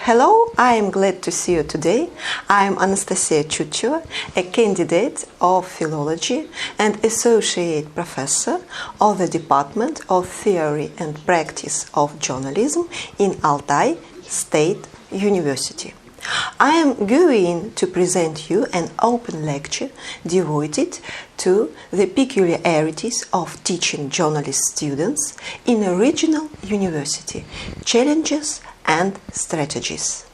Hello, I am glad to see you today. I am Anastasia Chutcheva, a candidate of Philology and Associate Professor of the Department of Theory and Practice of Journalism in Altai State University. I am going to present you an open lecture devoted to the peculiarities of teaching journalist students in a regional university, challenges and strategies.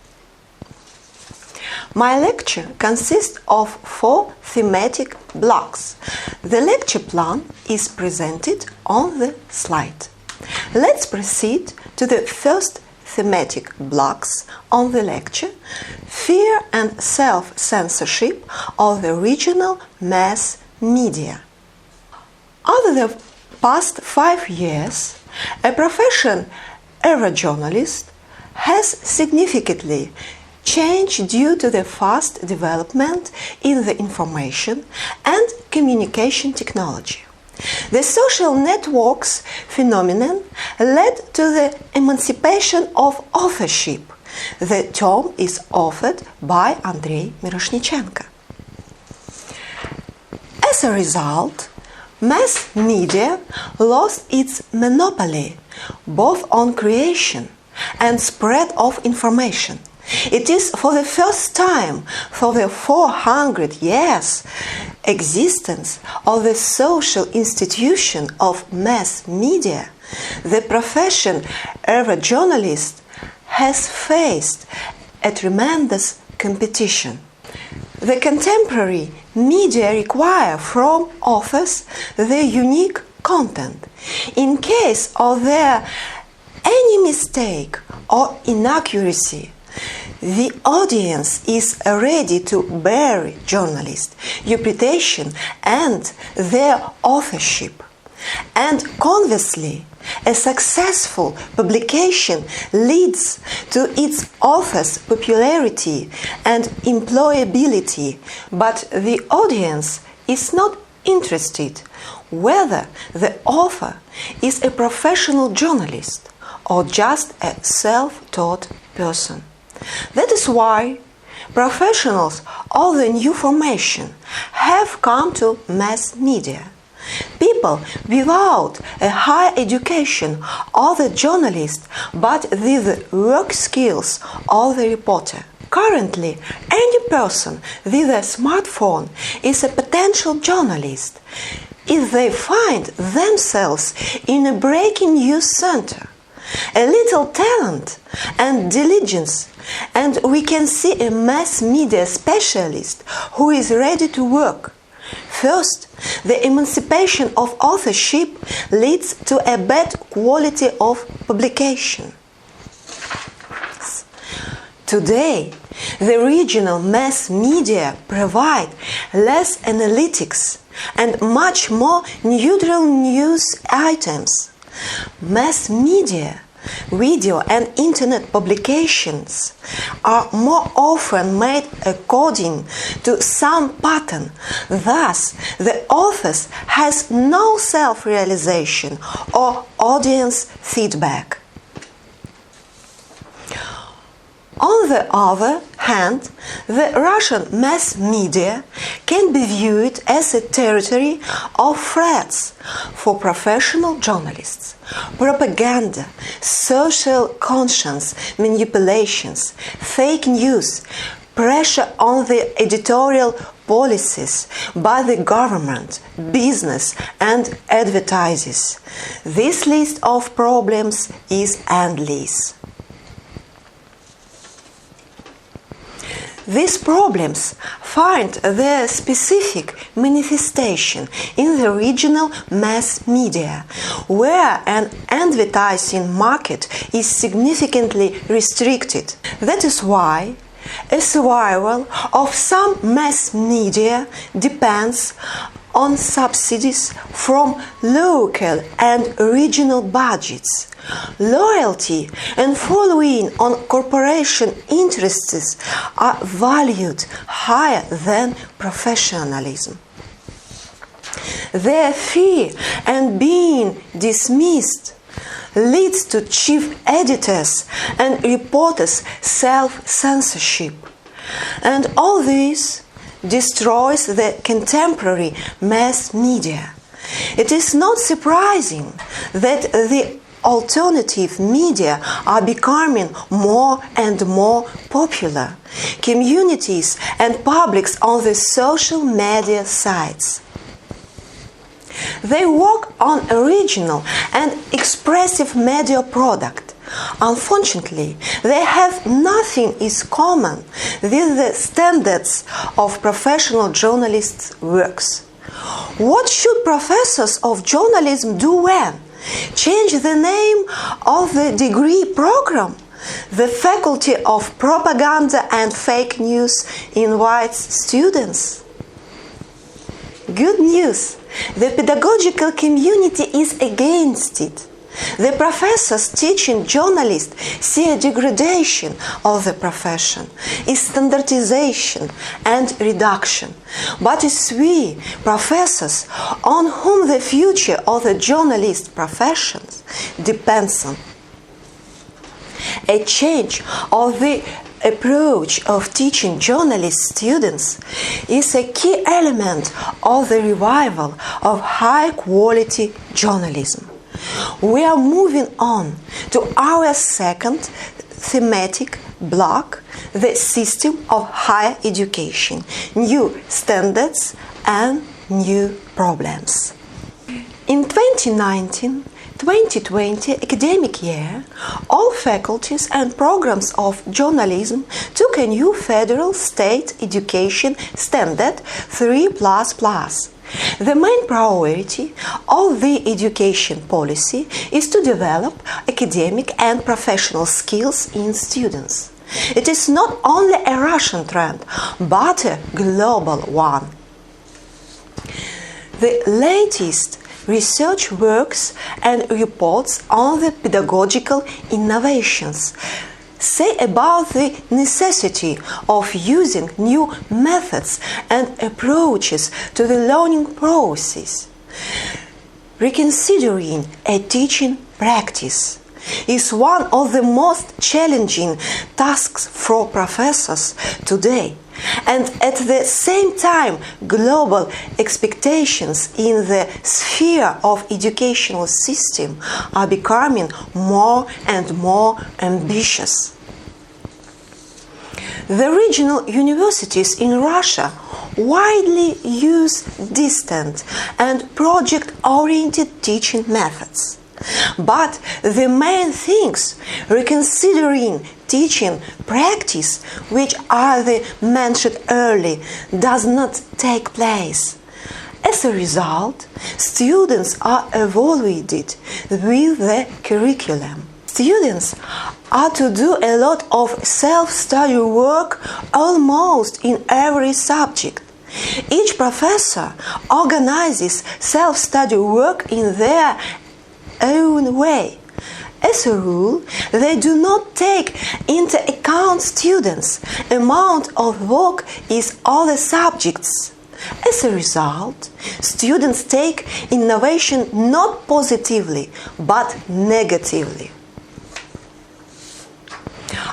My lecture consists of 4 thematic blocks. The lecture plan is presented on the slide. Let's proceed to the first thematic blocks on the lecture: fear and self-censorship of the regional mass media. Over the past 5 years, a profession as a journalist has significantly changed due to the fast development in the information and communication technology. The social networks phenomenon led to the emancipation of authorship. The term is authored by Andrei Miroshnichenko. As a result, mass media lost its monopoly both on creation and spread of information. It is for the first time for the 400 years existence of the social institution of mass media, the profession of a journalist has faced a tremendous competition. The contemporary media require from authors the unique content. In case of their any mistake or inaccuracy, the audience is ready to bury journalist reputation and their authorship. And conversely, a successful publication leads to its author's popularity and employability, but the audience is not interested whether the author is a professional journalist or just a self-taught person. That is why professionals of the new formation have come to mass media. People without a high education are the journalist, but with the work skills of the reporter. Currently, any person with a smartphone is a potential journalist if they find themselves in a breaking news center. A little talent and diligence, and we can see a mass media specialist who is ready to work. First, the emancipation of authorship leads to a better quality of publication. Today, the regional mass media provide less analytics and much more neutral news items. Mass media, video and internet publications are more often made according to some pattern. Thus, the author has no self-realization or audience feedback. On the other hand, the Russian mass media can be viewed as a territory of threats for professional journalists. Propaganda, social conscience manipulations, fake news, pressure on the editorial policies by the government, business and advertisers. This list of problems is endless. These problems find their specific manifestation in the regional mass media, where an advertising market is significantly restricted. That is why a survival of some mass media depends on subsidies from local and regional budgets. Loyalty and following on corporation interests are valued higher than professionalism. Their fear and being dismissed leads to chief editors and reporters' self-censorship. And all this destroys the contemporary mass media. It is not surprising that the alternative media are becoming more and more popular, communities and publics on the social media sites. They work on original and expressive media product. Unfortunately, they have nothing in common with the standards of professional journalists' works. What should professors of journalism do when? Change the name of the degree program? The Faculty of Propaganda and Fake News invites students. Good news! The pedagogical community is against it. The professors teaching journalists see a degradation of the profession, is standardization and reduction. But it's we, professors, on whom the future of the journalist professions depends on. A change of the approach of teaching journalist students is a key element of the revival of high-quality journalism. We are moving on to our second thematic block, the system of higher education, new standards and new problems. In 2019-2020 academic year, all faculties and programs of journalism took a new federal state education standard 3++. The main priority of the education policy is to develop academic and professional skills in students. It is not only a Russian trend, but a global one. The latest research works and reports on the pedagogical innovations say about the necessity of using new methods and approaches to the learning process. Reconsidering a teaching practice is one of the most challenging tasks for professors today. And at the same time, global expectations in the sphere of educational system are becoming more and more ambitious. The regional universities in Russia widely use distant and project-oriented teaching methods. But the main things, reconsidering teaching practice, which are the mentioned early, does not take place. As a result, students are evaluated with the curriculum. Students are to do a lot of self-study work almost in every subject. Each professor organizes self-study work in their own way. As a rule, they do not take into account students' amount of work in other subjects. As a result, students take innovation not positively, but negatively.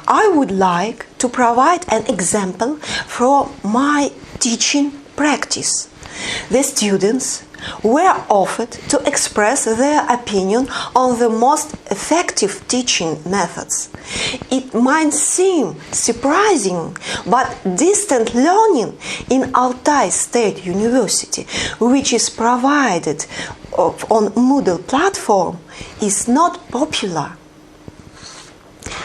I would like to provide an example from my teaching practice. The students were offered to express their opinion on the most effective teaching methods. It might seem surprising, but distant learning in Altai State University, which is provided on Moodle platform, is not popular.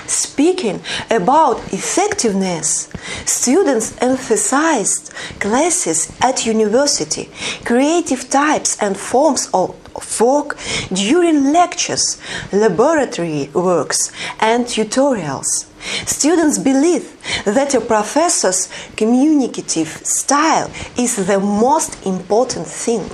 Speaking about effectiveness, students emphasized classes at university, creative types and forms of work during lectures, laboratory works, and tutorials. Students believe that a professor's communicative style is the most important thing.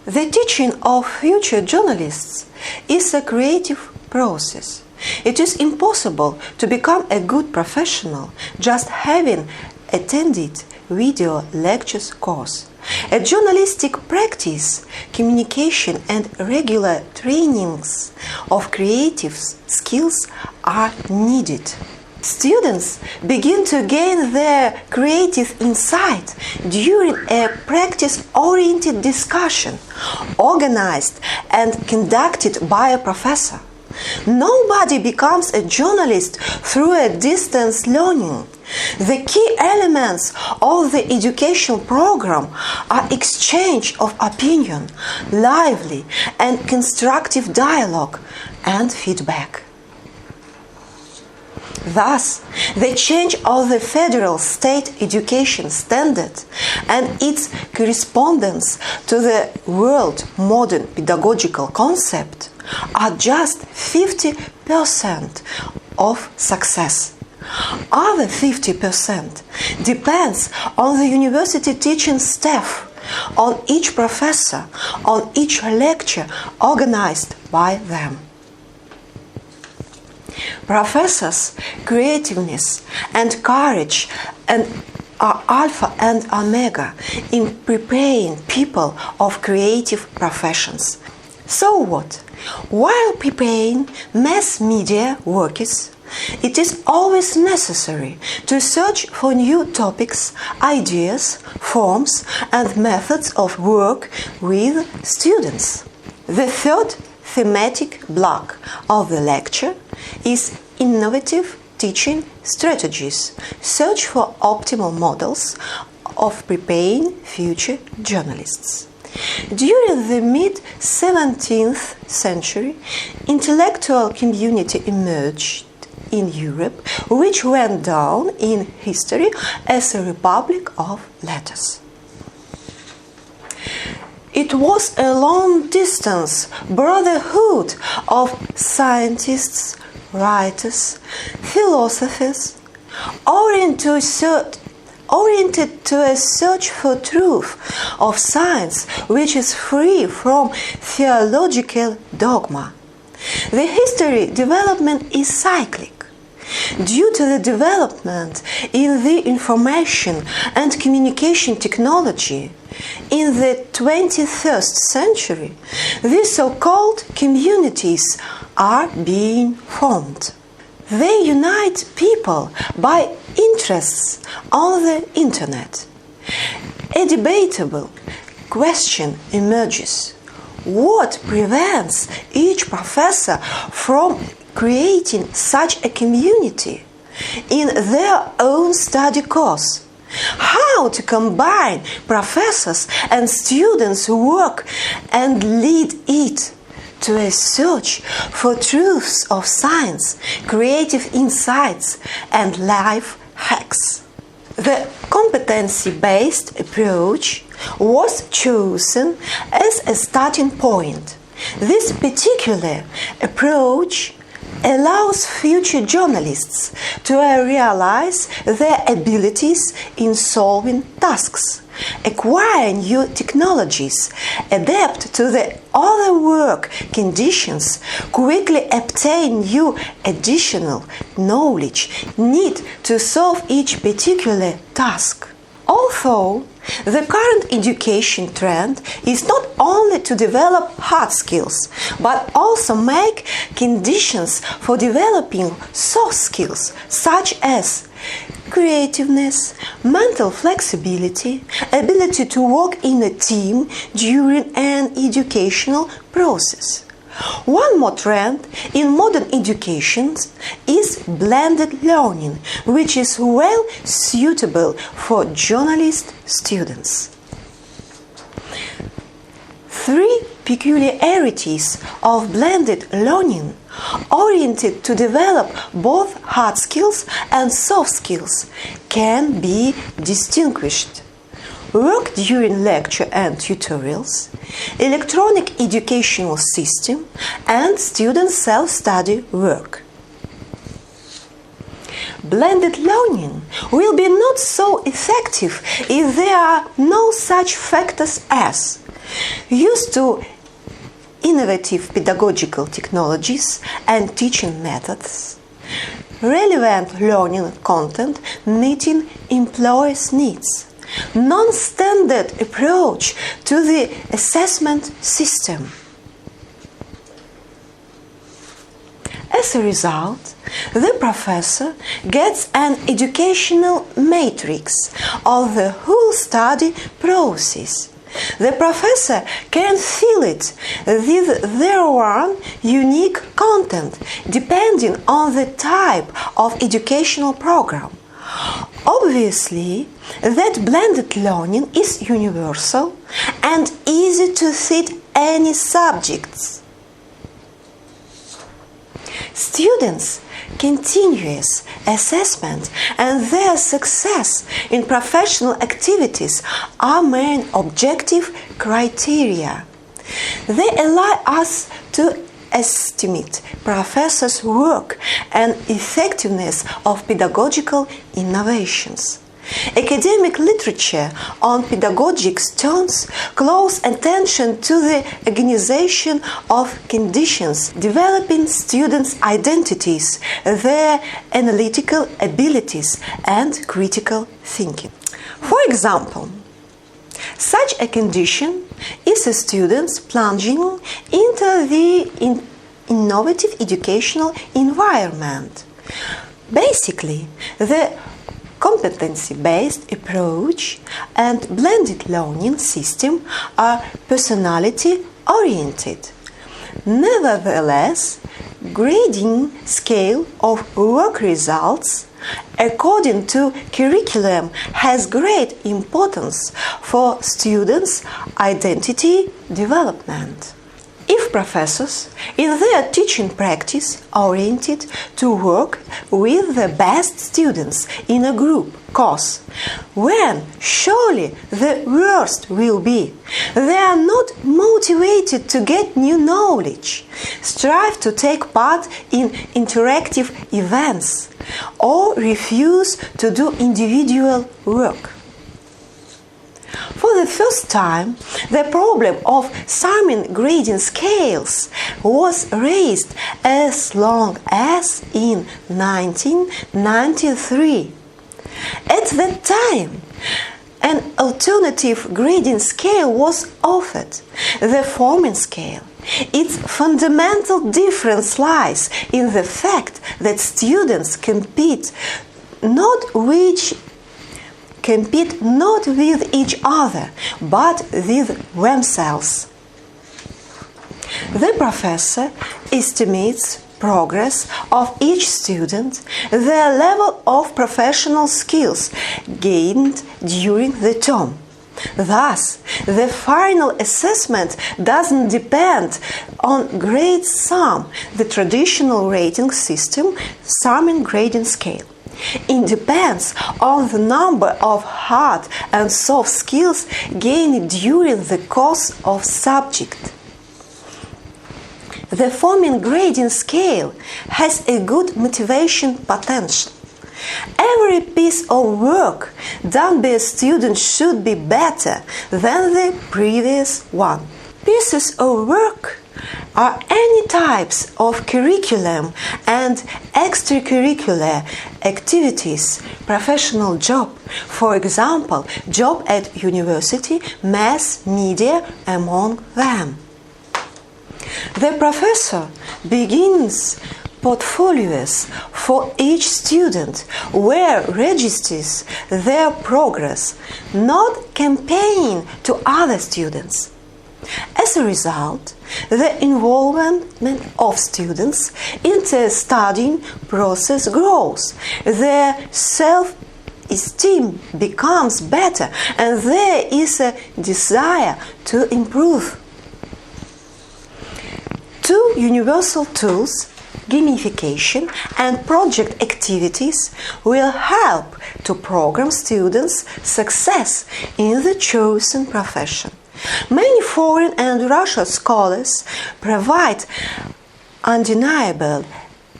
The teaching of future journalists is a creative process. It is impossible to become a good professional just having attended video lectures course. A journalistic practice, communication and regular trainings of creative skills are needed. Students begin to gain their creative insight during a practice-oriented discussion organized and conducted by a professor. Nobody becomes a journalist through a distance learning. The key elements of the educational program are exchange of opinion, lively and constructive dialogue, and feedback. Thus, the change of the federal state education standard and its correspondence to the world modern pedagogical concept are just 50% of success. Other 50% depends on the university teaching staff, on each professor, on each lecture organized by them. Professors' creativeness and courage are alpha and omega in preparing people of creative professions. So what? While preparing mass media workers, it is always necessary to search for new topics, ideas, forms, and methods of work with students. The third thematic block of the lecture is innovative teaching strategies. Search for optimal models of preparing future journalists. During the mid-17th century, intellectual community emerged in Europe, which went down in history as a republic of letters. It was a long-distance brotherhood of scientists, writers, philosophers, oriented to a search for truth of science which is free from theological dogma. The history development is cyclic. Due to the development in the information and communication technology in the 21st century, these so-called communities are being formed. They unite people by interests on the internet. A debatable question emerges. What prevents each professor from creating such a community in their own study course? How to combine professors and students' work and lead it to a search for truths of science, creative insights, and life hacks. The competency-based approach was chosen as a starting point. This particular approach allows future journalists to realize their abilities in solving tasks, acquire new technologies, adapt to the other work conditions, quickly obtain new additional knowledge needed to solve each particular task. Although the current education trend is not only to develop hard skills, but also make conditions for developing soft skills such as creativeness, mental flexibility, ability to work in a team during an educational process. One more trend in modern education is blended learning, which is well suitable for journalist students. Three peculiarities of blended learning, oriented to develop both hard skills and soft skills, can be distinguished. Work during lecture and tutorials, electronic educational system, and student self-study work. Blended learning will be not so effective if there are no such factors as use to innovative pedagogical technologies and teaching methods, relevant learning content meeting employers' needs, non-standard approach to the assessment system. As a result, the professor gets an educational matrix of the whole study process. The professor can fill it with their own unique content depending on the type of educational program. Obviously, that blended learning is universal and easy to fit any subjects. Students' continuous assessment and their success in professional activities are main objective criteria. They allow us to estimate professors' work and effectiveness of pedagogical innovations. Academic literature on pedagogics turns close attention to the organization of conditions developing students' identities, their analytical abilities, and critical thinking. For example, such a condition is a student plunging into the innovative educational environment. Basically, the competency-based approach and blended learning system are personality-oriented. Nevertheless, grading scale of work results according to curriculum has great importance for students' identity development. If professors in their teaching practice are oriented to work with the best students in a group course, when surely the worst will be, they are not motivated to get new knowledge, strive to take part in interactive events, or refuse to do individual work. For the first time, the problem of summing grading scales was raised as long as in 1993. At that time, an alternative grading scale was offered, the forming scale. Its fundamental difference lies in the fact that students compete not with each other, but with themselves. The professor estimates progress of each student, their level of professional skills gained during the term. Thus, the final assessment doesn't depend on grade sum, the traditional rating system summing grading scale. It depends on the number of hard and soft skills gained during the course of subject. The forming grading scale has a good motivation potential. Every piece of work done by a student should be better than the previous one. Pieces of work are any types of curriculum and extracurricular activities, professional job, for example, job at university, mass media among them. The professor begins portfolios for each student where registers their progress, not campaign to other students. As a result, the involvement of students in the studying process grows, their self-esteem becomes better, and there is a desire to improve. Two universal tools, gamification and project activities, will help to program students' success in the chosen profession. Many foreign and Russian scholars provide undeniable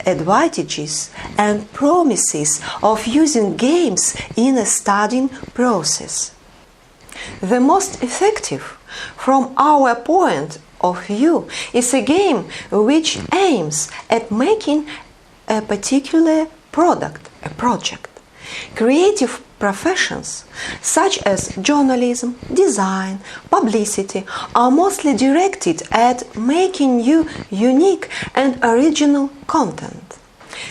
advantages and promises of using games in a studying process. The most effective, from our point of view, is a game which aims at making a particular product, a project. Creative professions, such as journalism, design, publicity, are mostly directed at making unique and original content.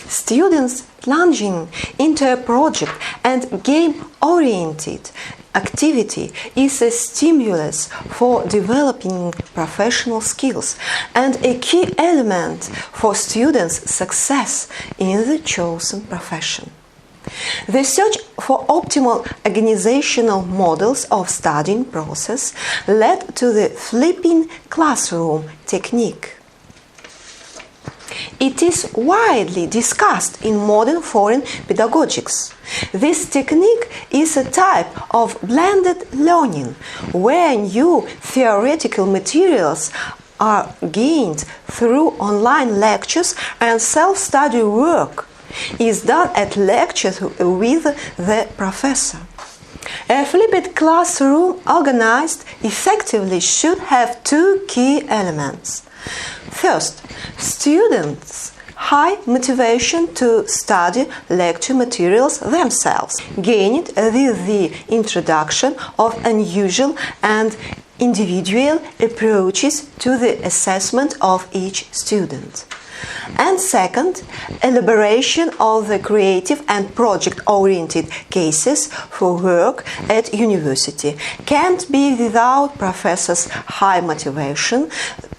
Students plunging into a project and game-oriented activity is a stimulus for developing professional skills and a key element for students' success in the chosen profession. The search for optimal organizational models of studying process led to the flipping classroom technique. It is widely discussed in modern foreign pedagogics. This technique is a type of blended learning where new theoretical materials are gained through online lectures and self-study work is done at lectures with the professor. A flipped classroom organized effectively should have two key elements. First, students' high motivation to study lecture materials themselves, gained with the introduction of unusual and individual approaches to the assessment of each student. And second, elaboration of the creative and project-oriented cases for work at university can't be without professors' high motivation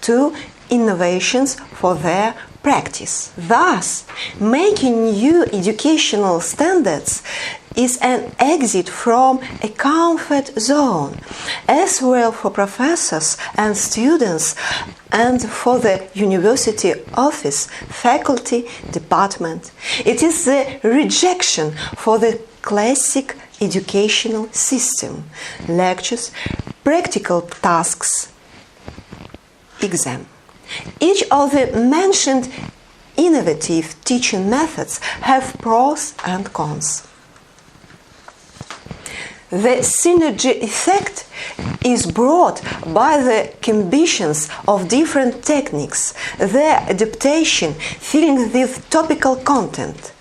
to innovations for their practice. Thus, making new educational standards is an exit from a comfort zone, as well for professors and students and for the university office, faculty, department. It is the rejection for the classic educational system, lectures, practical tasks, exam. Each of the mentioned innovative teaching methods have pros and cons. The synergy effect is brought by the combinations of different techniques, their adaptation filling with topical content.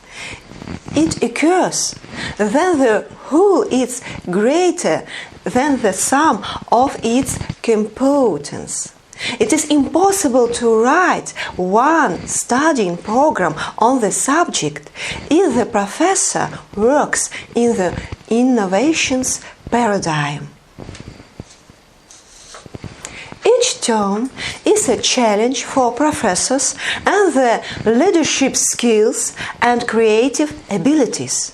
It occurs when the whole is greater than the sum of its components. It is impossible to write one studying program on the subject if the professor works in the innovations paradigm. Each term is a challenge for professors and their leadership skills and creative abilities.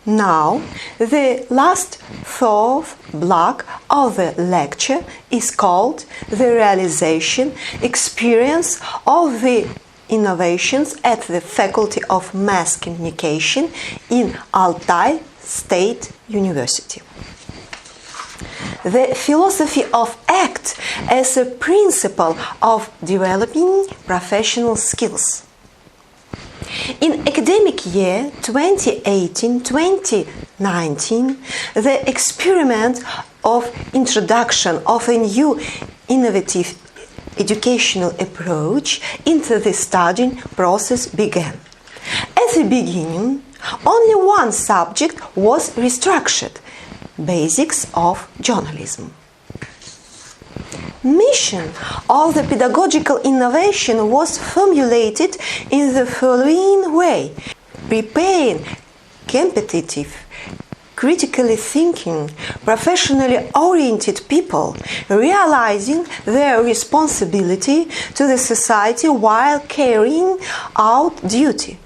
Now, the last fourth block of the lecture is called the realization experience of the innovations at the Faculty of Mass Communication in Altai State University. The philosophy of ACT as a principle of developing professional skills. In academic year 2018-2019, the experiment of introduction of a new innovative educational approach into the studying process began. At the beginning, only one subject was restructured: basics of journalism. Mission of the pedagogical innovation was formulated in the following way: preparing competitive, critically thinking, professionally oriented people, realizing their responsibility to the society while carrying out duty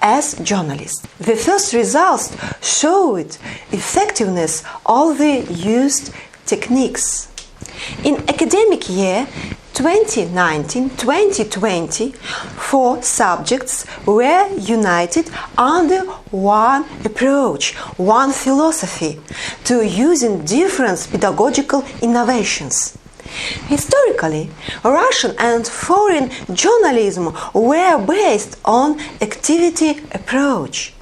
as journalists. The first results showed effectiveness of the used techniques. In academic year 2019-2020, 4 subjects were united under one approach, one philosophy, to using different pedagogical innovations. Historically, Russian and foreign journalism were based on activity approach.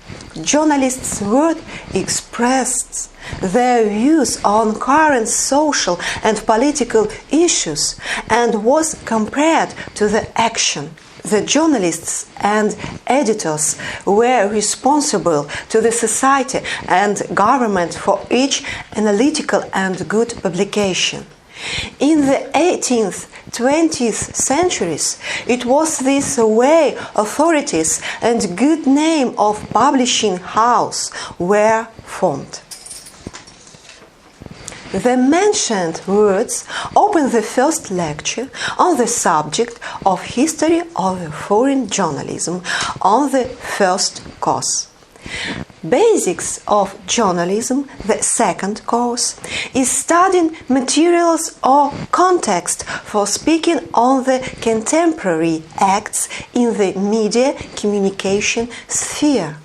Journalists would express their views on current social and political issues and was compared to the action. The journalists and editors were responsible to the society and government for each analytical and good publication. In the 18th, 20th centuries, it was this way authorities and good name of publishing house were formed. The mentioned words open the first lecture on the subject of history of foreign journalism on the first course. Basics of journalism, the second course, is studying materials or context for speaking on the contemporary acts in the media communication sphere.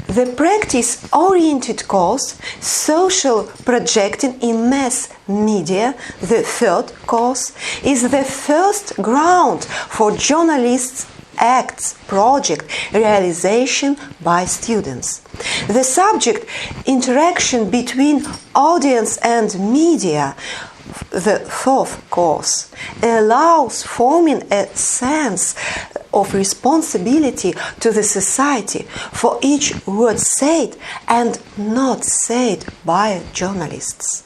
The practice-oriented course, Social Projecting in Mass Media, the third course, is the first ground for journalists' acts project realization by students. The subject, interaction between audience and media, the fourth course, allows forming a sense of responsibility to the society for each word said and not said by journalists.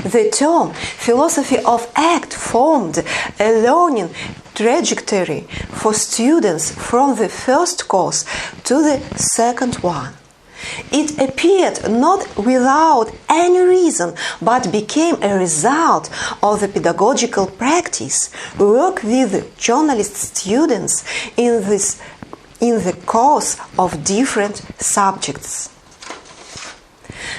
The term philosophy of act formed a learning trajectory for students from the first course to the second one. It appeared not without any reason, but became a result of the pedagogical practice work with journalist students in the course of different subjects.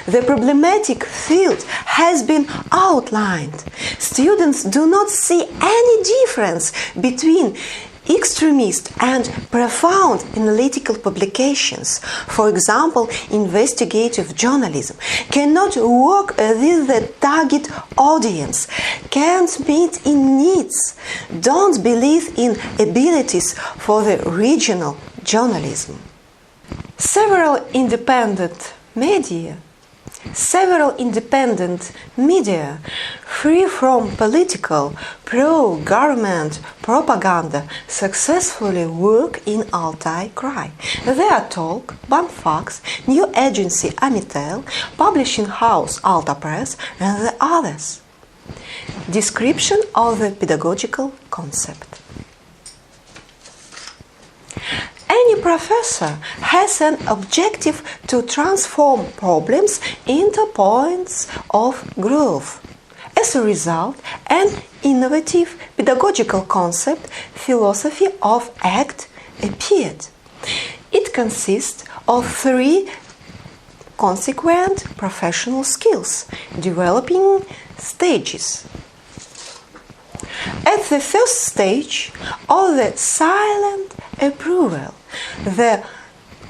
The problematic field has been outlined. Students do not see any difference between extremist and profound analytical publications, for example, investigative journalism, cannot work with the target audience, can't meet in needs, don't believe in abilities for the regional journalism. Several independent media, free from political, pro-government propaganda, successfully work in Altai Krai. They are Talk, Banfax, new agency Amitel, publishing house Alta Press, and the others. Description of the pedagogical concept. Any professor has an objective to transform problems into points of growth. As a result, an innovative pedagogical concept, philosophy of act, appeared. It consists of 3 consequent professional skills, developing stages. At the first stage of the silent approval, the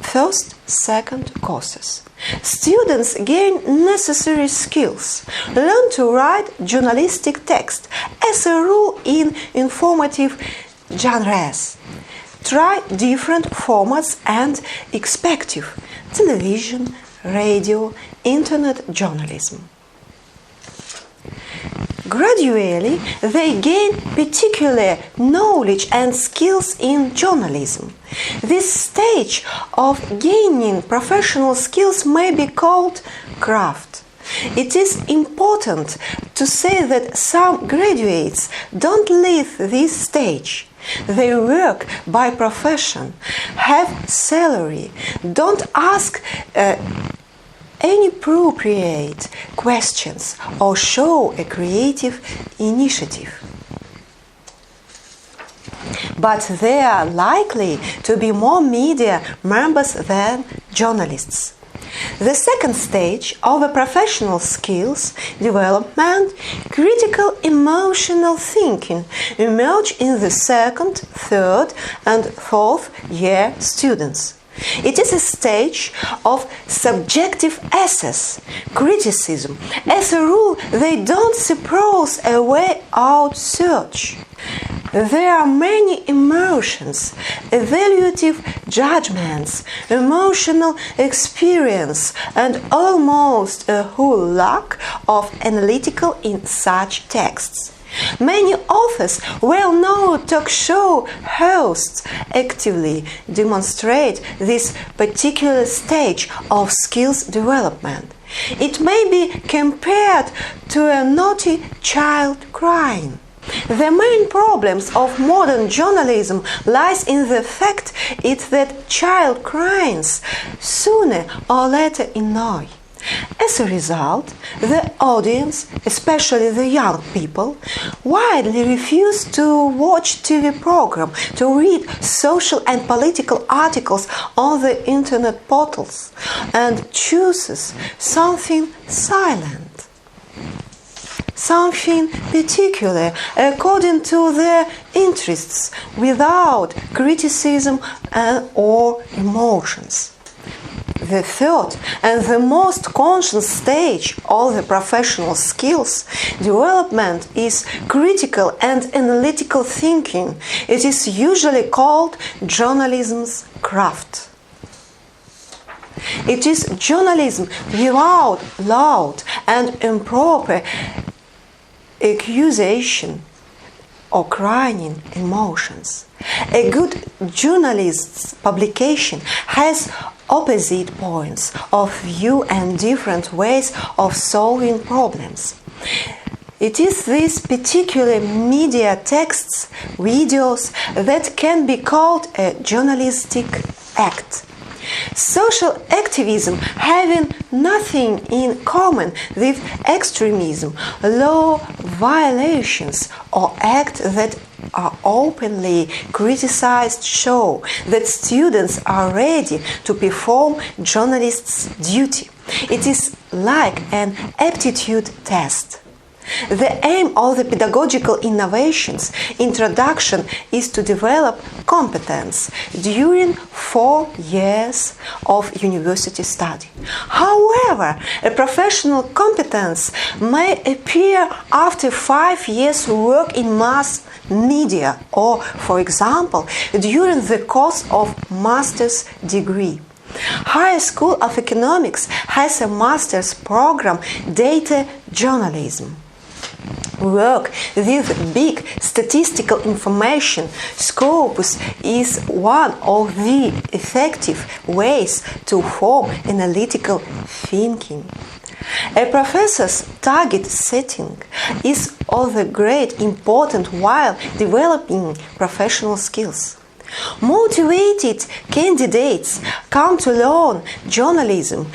first, second courses, students gain necessary skills, learn to write journalistic text, as a rule in informative genres, try different formats and expective television, radio, internet journalism. Gradually, they gain particular knowledge and skills in journalism. This stage of gaining professional skills may be called craft. It is important to say that some graduates don't leave this stage. They work by profession, have salary, don't ask inappropriate questions or show a creative initiative. But they are likely to be more media members than journalists. The second stage of the professional skills development, critical emotional thinking, emerge in the second, third, and fourth year students. It is a stage of subjective assess, criticism. As a rule, they don't suppose a way out search. There are many emotions, evaluative judgments, emotional experience, and almost a whole lack of analytical in such texts. Many authors, well-known talk show hosts, actively demonstrate this particular stage of skills development. It may be compared to a naughty child crying. The main problems of modern journalism lies in the fact that child cries sooner or later annoy. As a result, the audience, especially the young people, widely refuse to watch TV programs, to read social and political articles on the internet portals, and chooses something silent, something particular according to their interests, without criticism or emotions. The third and the most conscious stage of the professional skills development is critical and analytical thinking. It is usually called journalism's craft. It is journalism without loud and improper accusation or crying emotions. A good journalist's publication has opposite points of view and different ways of solving problems. It is these particular media texts, videos, that can be called a journalistic act. Social activism having nothing in common with extremism, law violations, or acts that are openly criticized show that students are ready to perform journalists' duty. It is like an aptitude test. The aim of the pedagogical innovations introduction is to develop competence during 4 years of university study. However, a professional competence may appear after 5 years work in mass media or, for example, during the course of master's degree. Higher School of Economics has a master's program, Data Journalism. Work with big statistical information scopes is one of the effective ways to form analytical thinking. A professor's target setting is of a great importance while developing professional skills. Motivated candidates come to learn journalism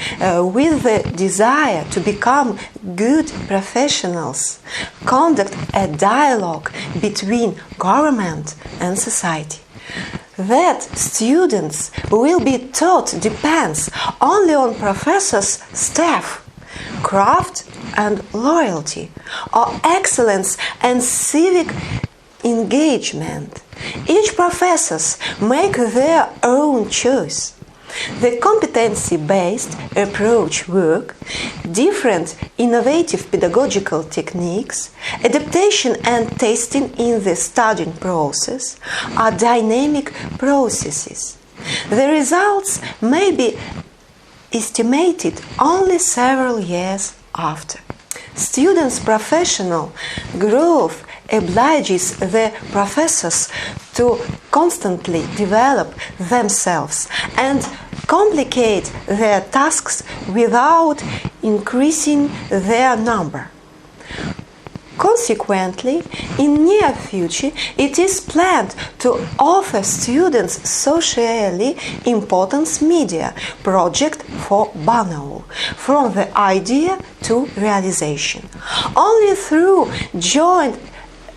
with the desire to become good professionals, conduct a dialogue between government and society. That students will be taught depends only on professors' staff, craft and loyalty, or excellence and civic engagement. Each professors make their own choice. The competency-based approach work, different innovative pedagogical techniques, adaptation and testing in the studying process are dynamic processes. The results may be estimated only several years after. Students' professional growth obliges the professors to constantly develop themselves and complicate their tasks without increasing their number. Consequently, in near future, it is planned to offer students socially important media project for Barnaul, from the idea to realization. Only through joint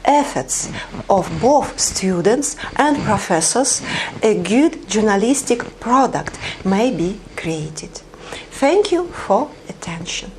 efforts of both students and professors, a good journalistic product may be created. Thank you for attention.